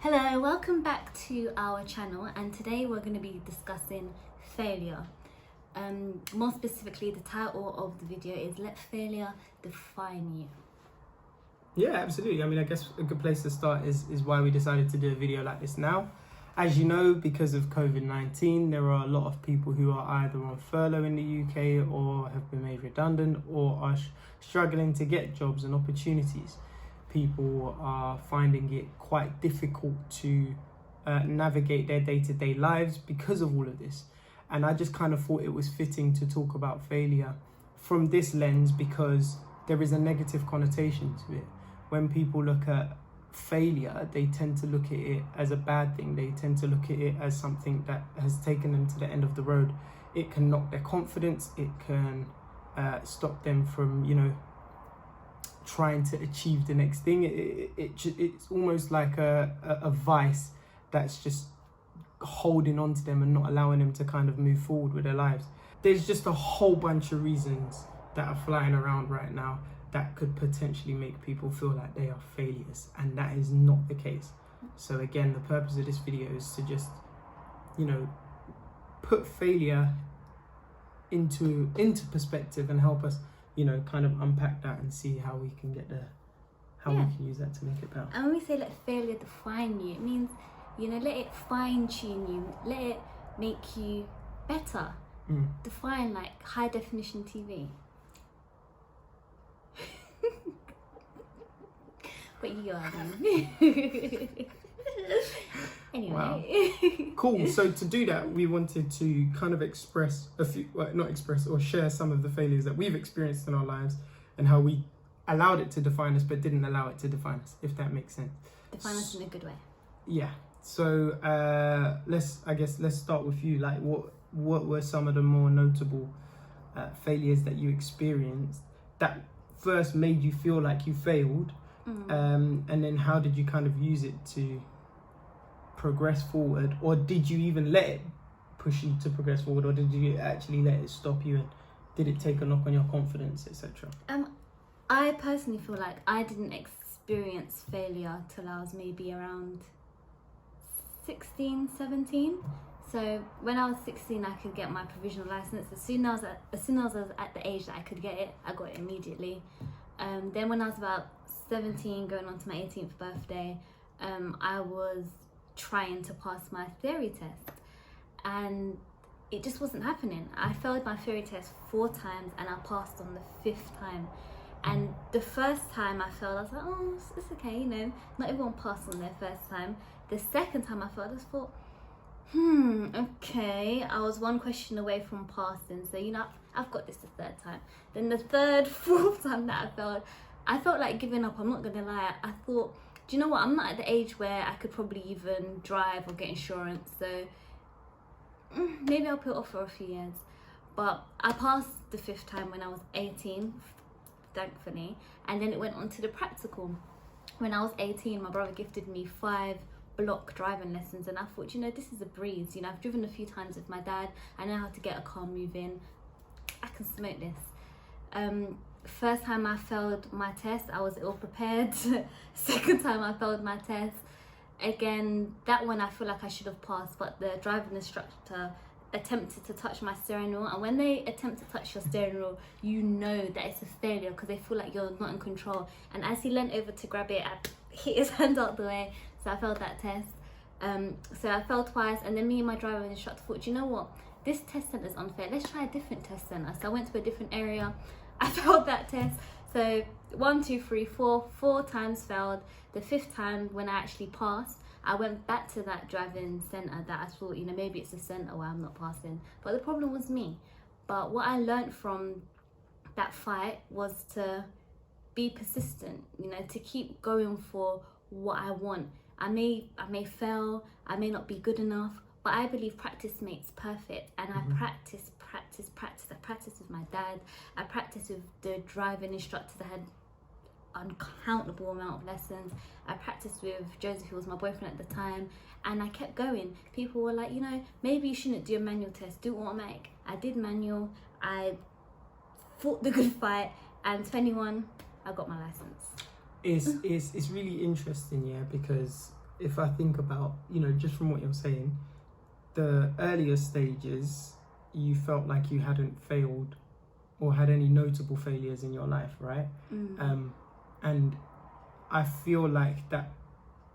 Hello, welcome back to our channel, and today we're going to be discussing failure. More specifically, the title of the video is Let Failure Define You. Yeah, absolutely. I mean, I guess a good place to start is why we decided to do a video like this now. As you know, because of COVID-19, there are a lot of people who are either on furlough in the UK or have been made redundant or are struggling to get jobs and opportunities. People are finding it quite difficult to navigate their day-to-day lives because of all of this. And I just kind of thought it was fitting to talk about failure from this lens because there is a negative connotation to it. When people look at failure, they tend to look at it as a bad thing. They tend to look at it as something that has taken them to the end of the road. It can knock their confidence. It can stop them from, trying to achieve the next thing. It's almost like a vice that's just holding on to them and not allowing them to kind of move forward with their lives. There's just a whole bunch of reasons that are flying around right now that could potentially make people feel like they are failures, and that is not the case. So again, the purpose of this video is to just, put failure into perspective and help us, kind of unpack that and see how we can get there, how we can use that to make it better. And when we say let failure define you, it means, let it fine tune you, let it make you better. Define like high definition TV. But you are anyway. Wow. Cool. So to do that, we wanted to kind of express share some of the failures that we've experienced in our lives and how we allowed it to define us but didn't allow it to define us, if that makes sense. Define us in a good way. Yeah. So let's start with you. Like, what were some of the more notable failures that you experienced that first made you feel like you failed? And then how did you kind of use it to progress forward, or did you even let it push you to progress forward, or did you actually let it stop you, and did it take a knock on your confidence, etc.? I personally feel like I didn't experience failure till I was maybe around 16, 17. So when I was 16, I could get my provisional license. As soon as I was at the age that I could get it, I got it immediately. Then when I was about 17, going on to my 18th birthday, I was trying to pass my theory test, and it just wasn't happening. I failed my theory test 4 times and I passed on the 5th time. And the first time I failed, I was like, oh, it's okay, not everyone passed on their first time. The second time I failed, I just thought, okay, I was 1 question away from passing, so I've got this the 3rd time. Then the 3rd, 4th time that I failed, I felt like giving up. I'm not gonna lie. I thought, do you know what? I'm not at the age where I could probably even drive or get insurance, so maybe I'll put it off for a few years. But I passed the 5th time when I was 18, thankfully, and then it went on to the practical. When I was 18, my brother gifted me 5 block driving lessons, and I thought, this is a breeze. I've driven a few times with my dad. I know how to get a car moving. I can smoke this. First time I failed my test, I was ill prepared. Second time I failed my test. Again, that one I feel like I should have passed, but the driving instructor attempted to touch my steering wheel, and when they attempt to touch your steering wheel, you know that it's a failure because they feel like you're not in control. And as he leant over to grab it, I hit his hand out the way, so I failed that test. So I failed twice, and then me and my driving instructor thought, you know what, this test center is unfair, let's try a different test center. So I went to a different area. I failed that test. So 1, 2, 3, 4 times failed. The 5th time when I actually passed, I went back to that driving center that I thought, maybe it's a center where I'm not passing, but the problem was me. But what I learned from that fight was to be persistent, to keep going for what I want. I may fail, I may not be good enough, but I believe practice makes perfect, and I practice. I practiced with my dad. I practiced with the driving instructors. I had uncountable amount of lessons. I practiced with Joseph, who was my boyfriend at the time, and I kept going. People were like, maybe you shouldn't do a manual test, do automatic. I did manual. I fought the good fight, and 21, I got my license. It's really interesting, because if I think about, you know, just from what you're saying, the earlier stages, you felt like you hadn't failed or had any notable failures in your life, right? And I feel like that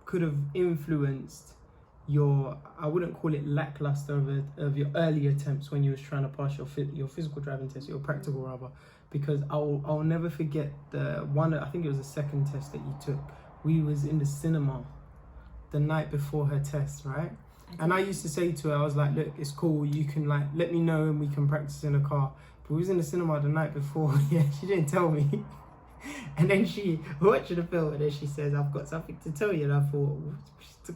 could have influenced your, I wouldn't call it lackluster of your early attempts when you was trying to pass your physical driving test, your practical rather, because I'll never forget the one, I think it was the second test that you took. We was in the cinema the night before her test, right? And I used to say to her, I was like, look, it's cool, you can like let me know and we can practice in the car. But we was in the cinema the night before. Yeah, she didn't tell me. And then she watched the film and then she says, I've got something to tell you. And I thought,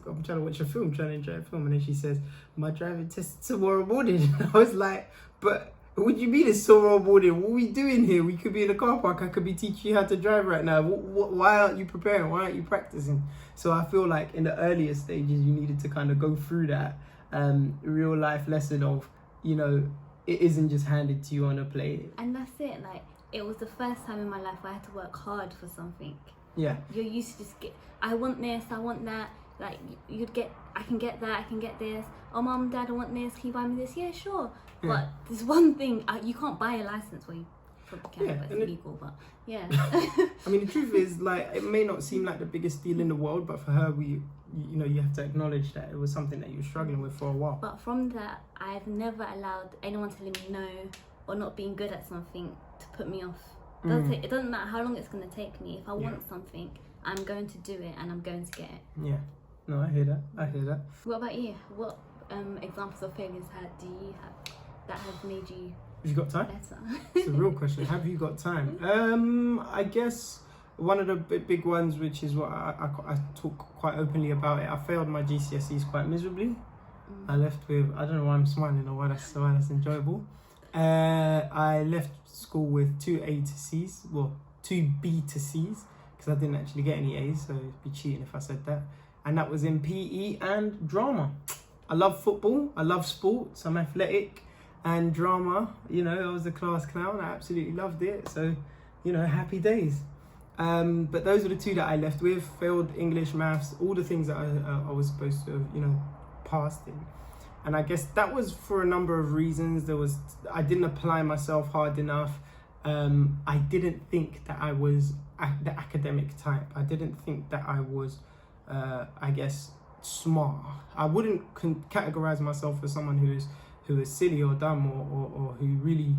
I'm trying to watch a film, trying to enjoy a film. And then she says, my driving test tomorrow morning. And I was like, but what do you mean it's tomorrow morning? What are we doing here? We could be in a car park. I could be teaching you how to drive right now. Why aren't you preparing? Why aren't you practicing? So I feel like in the earlier stages, you needed to kind of go through that real life lesson of, you know, it isn't just handed to you on a plate. And that's it. Like, it was the first time in my life I had to work hard for something. Yeah. You're used to just I want this, I want that. Like, I can get that, I can get this. Oh, mum, dad, I want this. Can you buy me this? Yeah, sure. Yeah. But there's one thing, you can't buy a license. Well, you probably can, but it's illegal. But yeah. I mean, the truth is, like, it may not seem like the biggest deal in the world, but for her, you know, you have to acknowledge that it was something that you were struggling with for a while. But from that, I've never allowed anyone telling me no or not being good at something to put me off. It doesn't matter how long it's going to take me. If I want something, I'm going to do it and I'm going to get it. Yeah. No, I hear that. What about you? What examples of failures do you have that have made you Have you got time? better? It's a real question. Have you got time? I guess one of the big ones, which is what I talk quite openly about it, I failed my GCSEs quite miserably. I left with, I don't know why I'm smiling or why that's enjoyable. I left school with 2 A to C's, well, 2 B to C's, because I didn't actually get any A's, so it'd be cheating if I said that. And that was in PE and drama. I love football, I love sports, I'm athletic, and drama, you know, I was a class clown, I absolutely loved it, so, you know, happy days. But those are the 2 that I left with, failed English, maths, all the things that I was supposed to have, you know, passed in. And I guess that was for a number of reasons. I didn't apply myself hard enough. I didn't think that I was the academic type. I didn't think that I was, I guess, smart. I wouldn't categorize myself as someone who is silly or dumb or who really,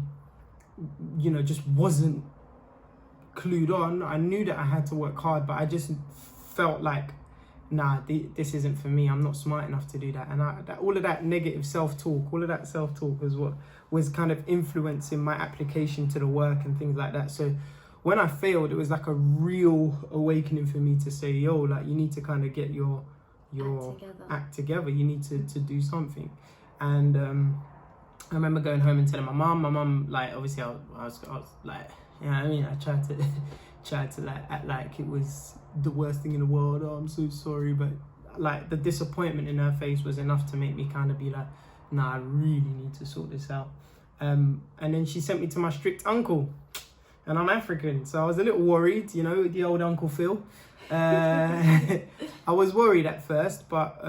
you know, just wasn't clued on. I knew that I had to work hard, but I just felt like, nah, this isn't for me. I'm not smart enough to do that. And all of that negative self-talk, was what was kind of influencing my application to the work and things like that. So when I failed, it was like a real awakening for me to say, yo, like, you need to kind of get your act together. You need to do something. And I remember going home and telling my mum, like, obviously I was like, you know what I mean? I tried to like act like it was the worst thing in the world. Oh, I'm so sorry. But like the disappointment in her face was enough to make me kind of be like, nah, I really need to sort this out. And then she sent me to my strict uncle, and I'm African, so I was a little worried, you know, the old Uncle Phil. I was worried at first, but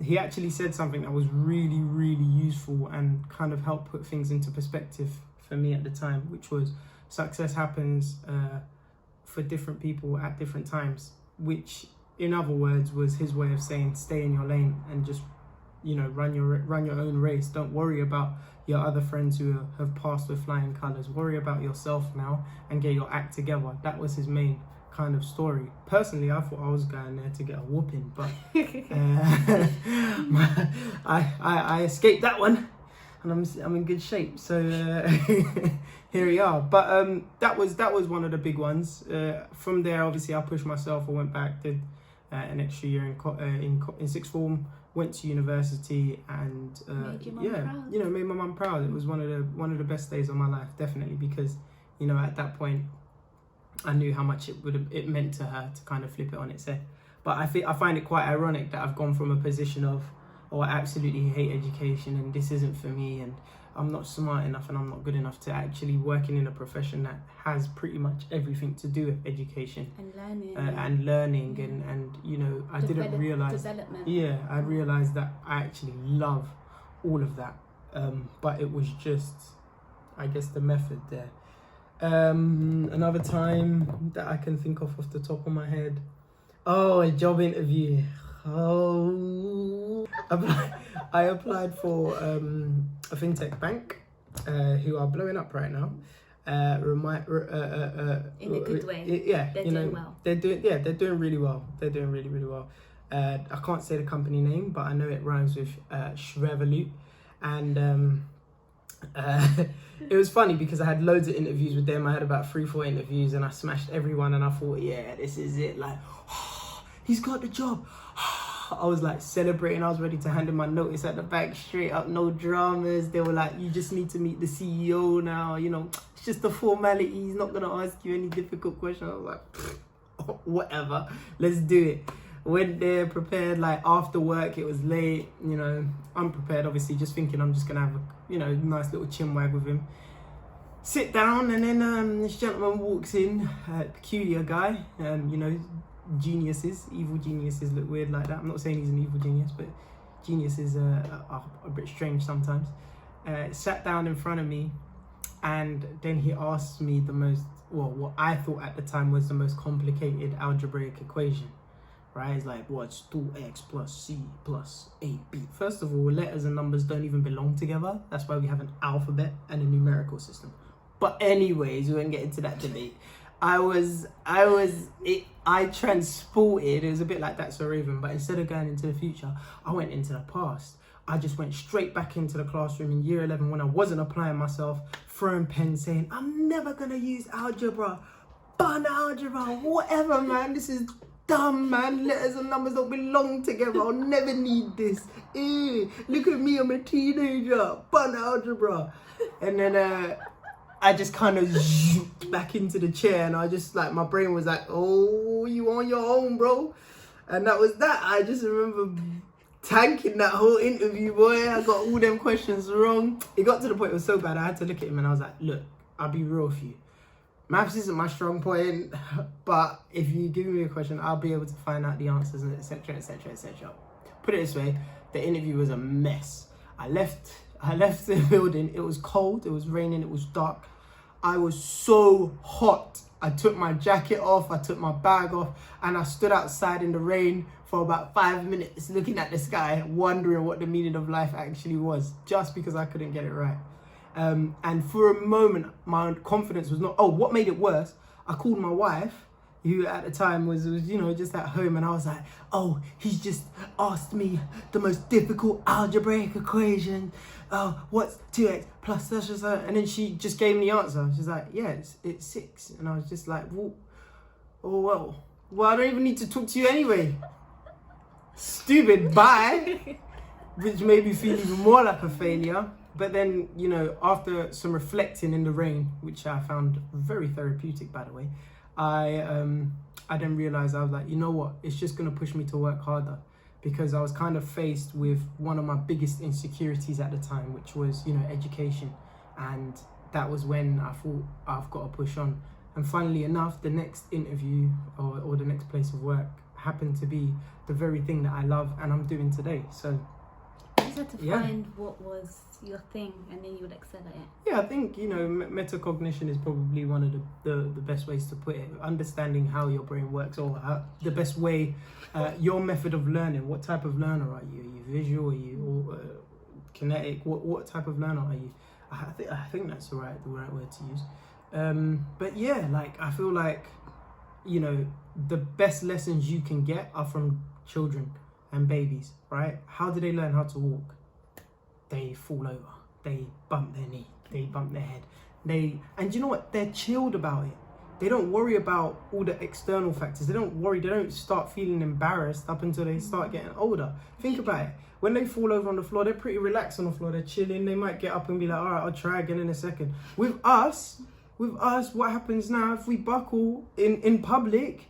he actually said something that was really, really useful and kind of helped put things into perspective for me at the time, which was success happens for different people at different times, which in other words was his way of saying stay in your lane and just, you know, run your own race. Don't worry about your other friends who have passed with flying colours. Worry about yourself now and get your act together. That was his main kind of story. Personally, I thought I was going there to get a whooping, but I escaped that one, and I'm in good shape. So here we are. But that was one of the big ones. From there, obviously, I pushed myself. I went back, did an extra year in sixth form. Went to university, and made my mum proud. It was one of the best days of my life, definitely, because, you know, at that point I knew how much it meant to her to kind of flip it on its head. But I find it quite ironic that I've gone from a position of, oh, I absolutely hate education and this isn't for me, and I'm not smart enough and I'm not good enough to actually working in a profession that has pretty much everything to do with education And learning. and you know, I didn't realize. Development. Yeah, I realized that I actually love all of that, but it was just, I guess, the method there. Another time that I can think of off the top of my head. Oh, a job interview. Oh, I applied for a fintech bank who are blowing up right now. In a good way. Yeah, They're you know, doing well. they're doing really well. They're doing really, really well. I can't say the company name, but I know it rhymes with Shrevolut. And it was funny because I had loads of interviews with them. I had about 3-4 interviews and I smashed everyone, and I thought, yeah, this is it. Like, he's got the job. I was like celebrating. I was ready to hand in my notice at the bank straight up, no dramas. They were like, you just need to meet the CEO now. You know, it's just a formality. He's not going to ask you any difficult questions. I was like, whatever, let's do it. Went there prepared, like after work, it was late, you know, unprepared, obviously, just thinking I'm just going to have a, you know, nice little chinwag with him. Sit down, and then this gentleman walks in, peculiar guy, you know, evil geniuses look weird like that. I'm not saying he's an evil genius, but geniuses are a bit strange sometimes. Sat down in front of me, and then he asked me what I thought at the time was the most complicated algebraic equation. Right? It's like, what's 2x plus c plus 8b? First of all, letters and numbers don't even belong together. That's why we have an alphabet and a numerical system. But anyways, we won't get into that debate. I transported. It was a bit like That's So Raven, but instead of going into the future, I went into the past. I just went straight back into the classroom in year 11 when I wasn't applying myself, throwing pens, saying, I'm never going to use algebra. Bun algebra, whatever, man. This is dumb, man. Letters and numbers don't belong together. I'll never need this. Look at me, I'm a teenager. Bun algebra. And then I just kind of zooped back into the chair, and I just, like, my brain was like, oh, you on your own, bro. And that was that. I just remember tanking that whole interview, boy. I got all them questions wrong. It got to the point, it was so bad, I had to look at him and I was like, look, I'll be real with you. Maths isn't my strong point, but if you give me a question, I'll be able to find out the answers, etc, etc, etc. Put it this way, the interview was a mess. I left the building. It was cold, it was raining, it was dark. I was so hot. I took my jacket off, I took my bag off, and I stood outside in the rain for about 5 minutes looking at the sky, wondering what the meaning of life actually was, just because I couldn't get it right. And for a moment, my confidence was not. Oh, what made it worse? I called my wife, who at the time was you know, just at home, and I was like, oh, he's just asked me the most difficult algebraic equation. What's 2x plus such and such? And then she just gave me the answer. She's like, yeah, it's 6. And I was just like, well, I don't even need to talk to you anyway. Stupid, bye. Which made me feel even more like a failure. But then, you know, after some reflecting in the rain, which I found very therapeutic, by the way, I then realized, I was like, you know what, it's just going to push me to work harder, because I was kind of faced with one of my biggest insecurities at the time, which was, you know, education. And that was when I thought, I've got to push on. And funnily enough, the next interview or the next place of work happened to be the very thing that I love and I'm doing today. So you just had to find what was your thing, and then you would excel at it. Yeah, I think, you know, metacognition is probably one of the best ways to put it. Understanding how your brain works, or the best way, your method of learning. What type of learner are you? Are you visual? Are you kinetic? What type of learner are you? I think that's the right word to use. But yeah, like, I feel like, you know, the best lessons you can get are from children and babies, right? How do they learn how to walk? They fall over, they bump their knee, they bump their head. And you know what? They're chilled about it. They don't worry about all the external factors. They don't start feeling embarrassed up until they start getting older. Think about it. When they fall over on the floor, they're pretty relaxed on the floor. They're chilling. They might get up and be like, all right, I'll try again in a second. With us, what happens now, if we buckle in public,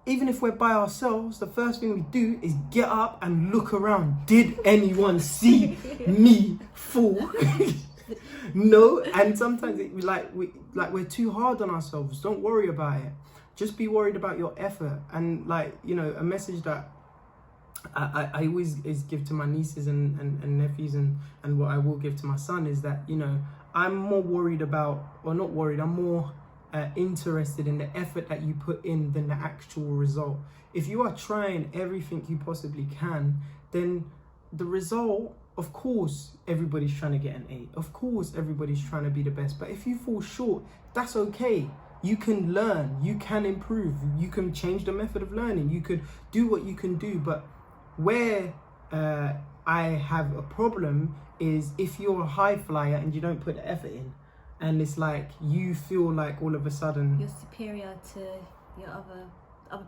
even if we're by ourselves, the first thing we do is get up and look around. Did anyone see me fall? No, and sometimes we're too hard on ourselves. Don't worry about it. Just be worried about your effort. And like, you know, a message that I always give to my nieces and nephews and what I will give to my son is that, you know, I'm more worried about, or not worried, I'm more interested in the effort that you put in than the actual result. If you are trying everything you possibly can, then the result, of course, everybody's trying to get an 8. Of course, everybody's trying to be the best. But if you fall short, that's okay. You can learn, you can improve, you can change the method of learning, you could do what you can do. But where I have a problem is if you're a high flyer and you don't put the effort in, and it's like you feel like all of a sudden you're superior to your other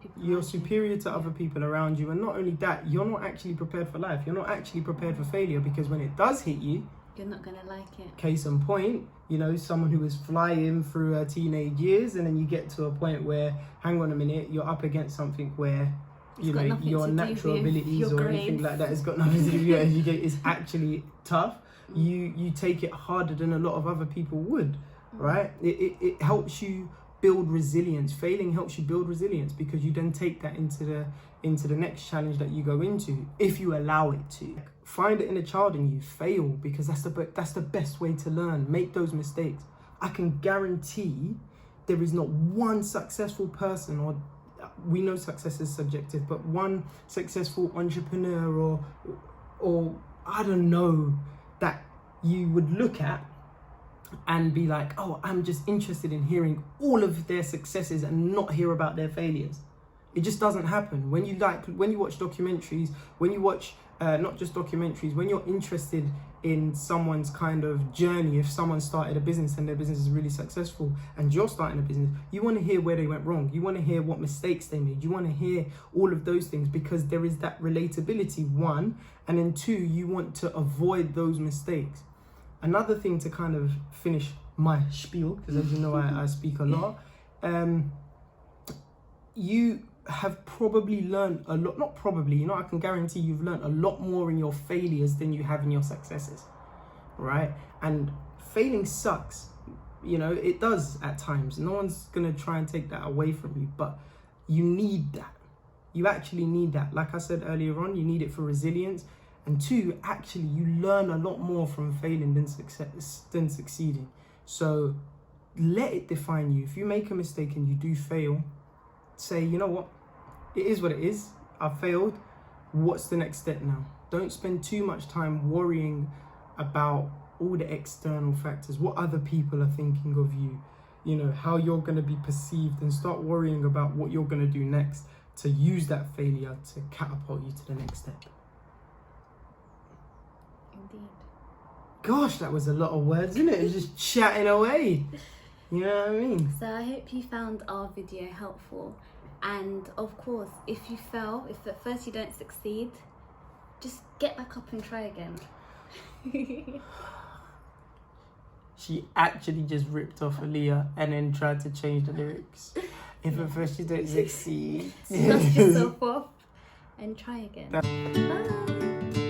people. You're superior to other people around you, and not only that, you're not actually prepared for life. You're not actually prepared for failure, because when it does hit you, you're not gonna like it. Case in point, you know, someone who was flying through her teenage years, and then you get to a point where, hang on a minute, you're up against something where, you know, your natural abilities or anything like that has got nothing to do with your education. It's actually tough. You take it harder than a lot of other people would, right? It helps you build resilience. Failing helps you build resilience, because you then take that into the next challenge that you go into, if you allow it to. Find it in a child in you, fail, because that's the best way to learn. Make those mistakes. I can guarantee there is not one successful person, or we know success is subjective, but one successful entrepreneur or I don't know, that you would look at and be like, oh, I'm just interested in hearing all of their successes and not hear about their failures. It just doesn't happen. When you watch documentaries, when you watch not just documentaries, when you're interested in someone's kind of journey, if someone started a business and their business is really successful and you're starting a business, you want to hear where they went wrong. You want to hear what mistakes they made. You want to hear all of those things, because there is that relatability, one, and then two, you want to avoid those mistakes. Another thing to kind of finish my spiel, because as you know, I speak a lot, you have probably learned a lot, not probably, you know, I can guarantee you've learned a lot more in your failures than you have in your successes, right? And failing sucks, you know, it does at times. No one's gonna try and take that away from you, but you need that. You actually need that. Like I said earlier on, you need it for resilience. And two, actually, you learn a lot more from failing than succeeding. So let it define you. If you make a mistake and you do fail, say, you know what, it is what it is. I failed. What's the next step now? Don't spend too much time worrying about all the external factors, what other people are thinking of you, you know, how you're going to be perceived, and start worrying about what you're going to do next to use that failure to catapult you to the next step. Indeed. Gosh, that was a lot of words, isn't it? It was just chatting away. You know what I mean? So I hope you found our video helpful. And of course, if you fail, if at first you don't succeed, just get back up and try again. She actually just ripped off Aaliyah and then tried to change the lyrics. If at first you don't succeed, dust yourself off and try again. Bye.